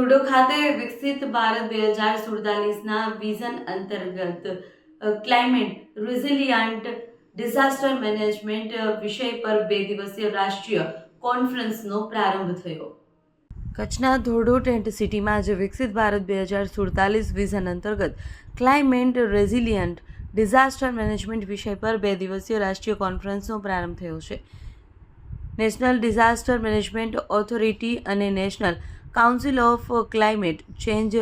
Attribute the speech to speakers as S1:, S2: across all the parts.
S1: ધોરડો ખાતે વિકસિત ભારત 2047ના વિઝન અંતર્ગત ક્લાઇમેટ રેઝિલિયન્ટ ડિઝાસ્ટર મેનેજમેન્ટ વિષય પર 2 દિવસીય રાષ્ટ્રીય કોન્ફરન્સનો પ્રારંભ થયો. કચ્છના ધોરડો ટેન્ટ સિટીમાં આજે વિકસિત ભારત 2047 વિઝન અંતર્ગત ક્લાઇમેટ રેઝિલિયન્ટ ડિઝાસ્ટર મેનેજમેન્ટ વિષય પર 2 દિવસીય રાષ્ટ્રીય કોન્ફરન્સનો પ્રારંભ થયો છે. નેશનલ ડિઝાસ્ટર મેનેજમેન્ટ ઓથોરિટી અને national council of climate change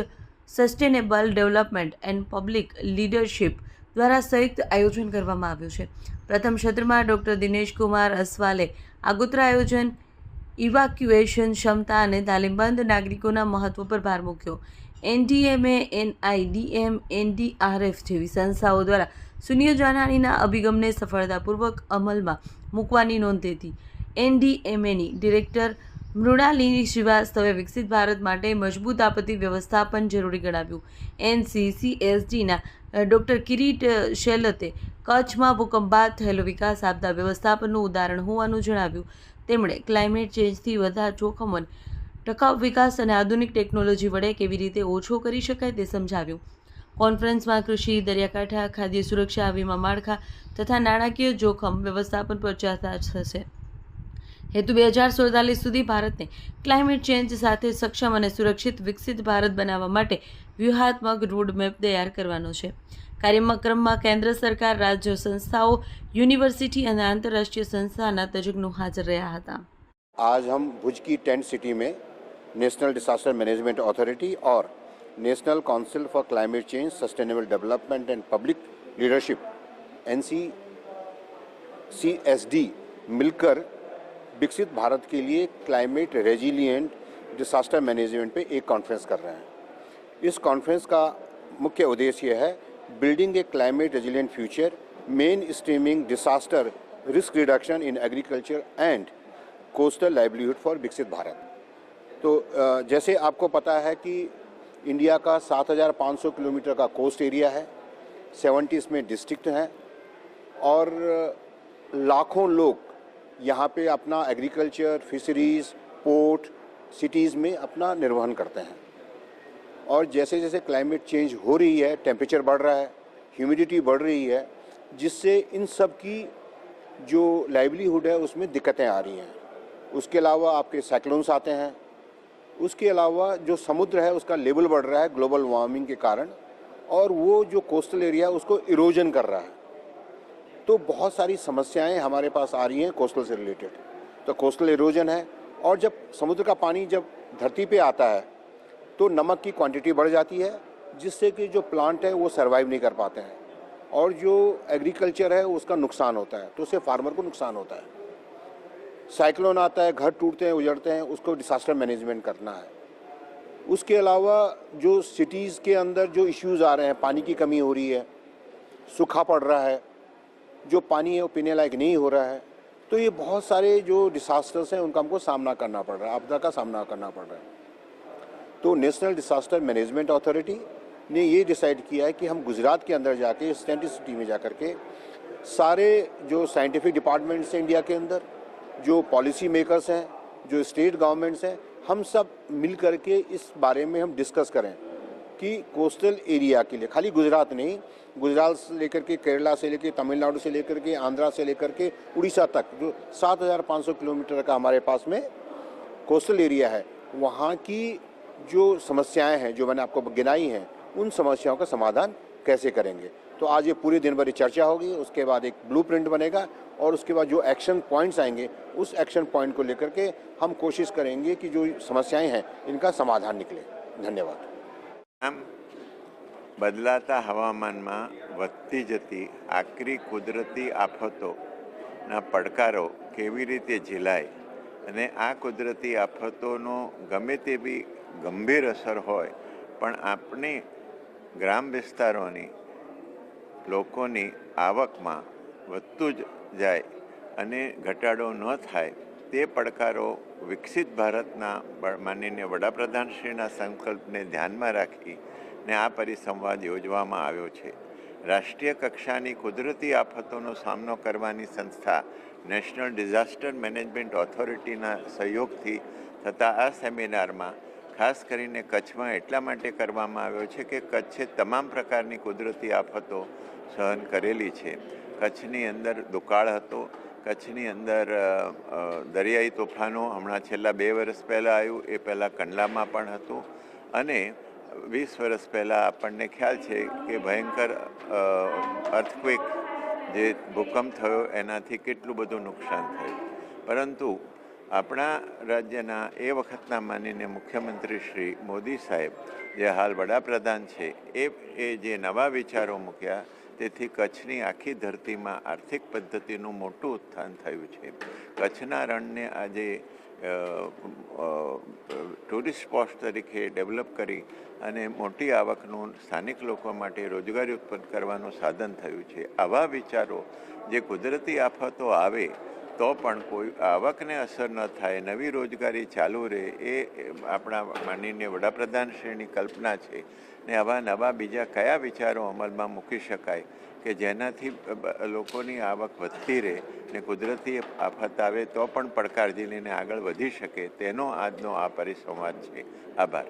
S1: sustainable development and public leadership દ્વારા સંયુક્ત આયોજન કરવામાં આવ્યું છે. પ્રથમ સત્રમાં ડૉક્ટર દિનેશકુમાર અસવાલે આગોતરા આયોજન, ઇવાક્યુએશન ક્ષમતા અને તાલીમબંધ નાગરિકોના મહત્વ પર ભાર મૂક્યો. એનડીએમએ, એનઆઈડીએમ, એનડીઆરએફ જેવી સંસ્થાઓ દ્વારા શૂન્ય જાનહાનિના અભિગમને સફળતાપૂર્વક અમલમાં મૂકવાની નોંધ હતી. એનડીએમએની ડિરેક્ટર મૃણાલિની શ્રીવાસ્તવે વિકસિત ભારત માટે મજબૂત આપત્તિ વ્યવસ્થાપન જરૂરી ગણાવ્યું. એનસીસીએસડીના ડૉક્ટર કિરીટ શેલતે કચ્છમાં ભૂકંપ બાદ થયેલો વિકાસ આપદા વ્યવસ્થાપનનું ઉદાહરણ હોવાનું જણાવ્યું. તેમણે ક્લાઇમેટ ચેન્જથી વધતા જોખમોને ટકાઉ વિકાસ અને આધુનિક ટેકનોલોજી વડે કેવી રીતે ઓછો કરી શકાય તે સમજાવ્યું. કોન્ફરન્સમાં કૃષિ, દરિયાકાંઠા, ખાદ્ય સુરક્ષા, વીમા માળખા તથા નાણાકીય જોખમ વ્યવસ્થાપન પર ચર્ચા થશે. હેતુ 2047 સુધી ભારતને ક્લાઇમેટ ચેન્જ સાથે સક્ષમ અને સુરક્ષિત વિકસિત ભારત બનાવવા માટે વ્યૂહાત્મક રોડમેપ તૈયાર કરવાનો છે. કાર્યક્રમમાં કેન્દ્ર સરકાર, રાજ્ય સંસ્થાઓ, यूनिवर्सिटी और अंतर्राष्ट्रीय संस्थान तज्ञों हाजिर रहा था.
S2: आज हम भुज की टेंट सिटी में नेशनल डिजास्टर मैनेजमेंट अथॉरिटी और national council for climate change, sustainable development and public leadership NCCSD मिलकर विकसित भारत के लिए क्लाइमेट रेजिलिएंट डिजास्टर मैनेजमेंट पे एक कॉन्फ्रेंस कर रहे हैं. इस कॉन्फ्रेंस का मुख्य उद्देश्य है building A climate resilient future, main streaming disaster risk reduction in agriculture and coastal livelihood for विकसित भारत. तो जैसे आपको पता है कि इंडिया का 7,500 किलोमीटर का कोस्ट एरिया है, 70 इसमें डिस्ट्रिक्ट हैं और लाखों लोग यहाँ पे अपना एग्रीकल्चर, फिशरीज़, पोर्ट, सिटीज़ में अपना निर्वहन करते हैं. और जैसे जैसे क्लाइमेट चेंज हो रही है, टेम्परेचर बढ़ रहा है, ह्यूमिडिटी बढ़ रही है, जिससे इन सब की जो लाइवलीहुड है उसमें दिक्कतें आ रही हैं. उसके अलावा आपके साइक्लोन्स आते हैं. उसके अलावा जो समुद्र है उसका लेवल बढ़ रहा है ग्लोबल वार्मिंग के कारण, और वो जो कोस्टल एरिया उसको इरोजन कर रहा है. तो बहुत सारी समस्याएं हमारे पास आ रही हैं कोस्टल से रिलेटेड. तो कोस्टल इरोजन है, और जब समुद्र का पानी जब धरती पे आता है तो नमक की क्वांटिटी बढ़ जाती है, जिससे कि जो प्लांट है वो सर्वाइव नहीं कर पाते हैं, और जो एग्रीकल्चर है उसका नुकसान होता है. तो उससे फार्मर को नुकसान होता है. साइक्लोन आता है, घर टूटते हैं, उजड़ते हैं, उसको डिजास्टर मैनेजमेंट करना है. उसके अलावा जो सिटीज़ के अंदर जो इश्यूज़ आ रहे हैं, पानी की कमी हो रही है, सूखा पड़ रहा है, जो पानी है वो पीने लायक नहीं हो रहा है. तो ये बहुत सारे जो डिसास्टर्स हैं उनका हमको सामना करना पड़ रहा है, आपदा का सामना करना पड़ रहा है. तो नेशनल डिजास्टर मैनेजमेंट अथॉरिटी ने ये डिसाइड किया है कि हम गुजरात के अंदर जाके, टेंट सिटी में जा कर के सारे जो साइंटिफिक डिपार्टमेंट्स हैं इंडिया के अंदर, जो पॉलिसी मेकर्स हैं, जो स्टेट गवर्नमेंट्स हैं, हम सब मिल कर के इस बारे में हम डिस्कस करें कि कोस्टल एरिया के लिए, खाली गुजरात नहीं, गुजरात से लेकर के केरला से लेकर तमिलनाडु से लेकर के आंध्रा से लेकर के उड़ीसा तक जो 7,500 किलोमीटर का हमारे पास में कोस्टल एरिया है, वहाँ की जो समस्याएं हैं जो मैंने आपको गिनाई हैं, उन समस्याओं का समाधान कैसे करेंगे. तो आज ये पूरे दिन भर चर्चा होगी. उसके बाद एक ब्लूप्रिंट बनेगा, और उसके बाद जो एक्शन पॉइंट्स आएंगे उस एक्शन पॉइंट को लेकर के हम कोशिश करेंगे कि जो समस्याएं हैं इनका समाधान निकले. धन्यवाद.
S3: આમ બદલાતા હવામાનમાં વધતી જતી આકરી કુદરતી આફતોના પડકારો કેવી રીતે ઝીલાય, અને આ કુદરતી આફતોનો ગમે તેવી ગંભીર અસર હોય પણ આપણી ગ્રામ વિસ્તારોની લોકોની આવકમાં વધતું જ જાય અને ઘટાડો ન થાય, તે પડકારો વિકસિત ભારતના માનનીય વડાપ્રધાનશ્રીના સંકલ્પને ધ્યાનમાં રાખી ને આ પરિસંવાદ યોજવામાં આવ્યો છે. રાષ્ટ્રીય કક્ષાની કુદરતી આફતોનો સામનો કરવાની સંસ્થા નેશનલ ડિઝાસ્ટર મેનેજમેન્ટ ઓથોરિટીના સહયોગથી થતા આ સેમિનારમાં ખાસ કરીને કચ્છમાં એટલા માટે કરવામાં આવ્યો છે કે કચ્છે તમામ પ્રકારની કુદરતી આફતો સહન કરેલી છે. કચ્છની અંદર દુકાળ હતો, કચ્છની અંદર દરિયાઈ તોફાનો હમણાં છેલ્લા 2 વર્ષ પહેલાં આવ્યું, એ પહેલાં કંડલામાં પણ હતું, અને 20 વર્ષ પહેલાં આપણને ખ્યાલ છે કે ભયંકર અર્થક્વેક જે ભૂકંપ થયો એનાથી કેટલું બધું નુકસાન થયું. પરંતુ આપણા રાજ્યના એ વખતના માનનીય મુખ્યમંત્રી શ્રી મોદી સાહેબ, જે હાલ વડાપ્રધાન છે, એ જે નવા વિચારો મૂક્યા તેથી કચ્છની આખી ધરતીમાં આર્થિક પદ્ધતિનું મોટું ઉત્થાન થયું છે. કચ્છના રણને આજે ટુરિસ્ટ સ્પોટ તરીકે ડેવલપ કરી અને મોટી આવકનું સ્થાનિક લોકો માટે રોજગારી ઉત્પન્ન કરવાનું સાધન થયું છે. આવા વિચારો, જે કુદરતી આફતો આવે તો પણ કોઈ આવકને અસર ન થાય, નવી રોજગારી ચાલુ રહે, એ આપણા માનનીય વડાપ્રધાનશ્રીની કલ્પના છે. ને આવા નવા બીજા કયા વિચારો અમલમાં મૂકી શકાય કે જેનાથી લોકોની આવક વધતી રહે ને કુદરતી આફત આવે તો પણ પડકાર ઝીલીને આગળ વધી શકે, તેનો આજનો આ પરિસંવાદ છે. આભાર.